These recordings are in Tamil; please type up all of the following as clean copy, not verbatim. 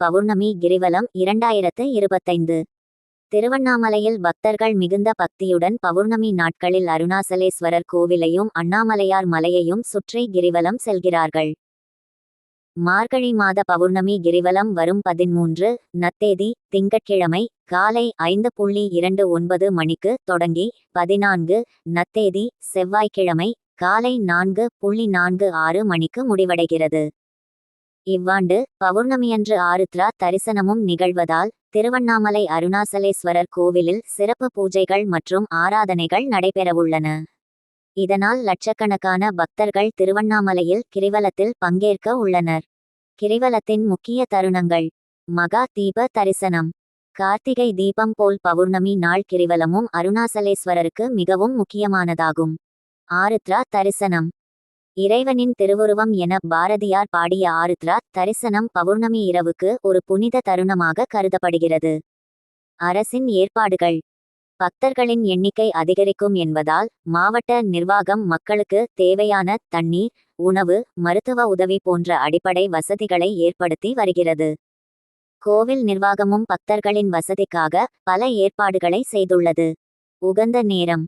பௌர்ணமி கிரிவலம் 2025. திருவண்ணாமலையில் பக்தர்கள் மிகுந்த பக்தியுடன் பௌர்ணமி நாட்களில் அருணாசலேஸ்வரர் கோவிலையும் அண்ணாமலையார் மலையையும் சுற்றி கிரிவலம் செல்கிறார்கள். மார்கழி மாத பௌர்ணமி கிரிவலம் வரும் 13 நத்தேதி திங்கட்கிழமை காலை 5:29 மணிக்கு தொடங்கி 14 நத்தேதி செவ்வாய்க்கிழமை காலை 4:46 மணிக்கு முடிவடைகிறது. இவ்வாண்டு பௌர்ணமியன்று ஆருத்ரா தரிசனமும் நிகழ்வதால் திருவண்ணாமலை அருணாசலேஸ்வரர் கோவிலில் சிறப்பு பூஜைகள் மற்றும் ஆராதனைகள் நடைபெறவுள்ளன. இதனால் லட்சக்கணக்கான பக்தர்கள் திருவண்ணாமலையில் கிரிவலத்தில் பங்கேற்க உள்ளனர். கிரிவலத்தின் முக்கிய தருணங்கள்: மகா தீப தரிசனம். கார்த்திகை தீபம் போல் பௌர்ணமி நாள் கிரிவலமும் அருணாசலேஸ்வரருக்கு மிகவும் முக்கியமானதாகும். ஆருத்ரா தரிசனம். இறைவனின் திருவுருவம் என பாரதியார் பாடிய ஆருத்ரா தரிசனம் பௌர்ணமி இரவுக்கு ஒரு புனித தருணமாக கருதப்படுகிறது. அரசின் ஏற்பாடுகள். பக்தர்களின் எண்ணிக்கை அதிகரிக்கும் என்பதால் மாவட்ட நிர்வாகம் மக்களுக்கு தேவையான தண்ணீர், உணவு, மருத்துவ உதவி போன்ற அடிப்படை வசதிகளை ஏற்படுத்தி வருகிறது. கோவில் நிர்வாகமும் பக்தர்களின் வசதிக்காக பல ஏற்பாடுகளை செய்துள்ளது. உகந்த நேரம்: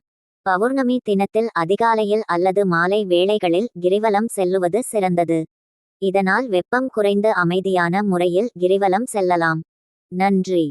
பௌர்ணமி தினத்தில் அதிகாலையில் அல்லது மாலை வேளைகளில் கிரிவலம் செல்லுவது சிறந்தது. இதனால் வெப்பம் குறைந்து அமைதியான முறையில் கிரிவலம் செல்லலாம். நன்றி.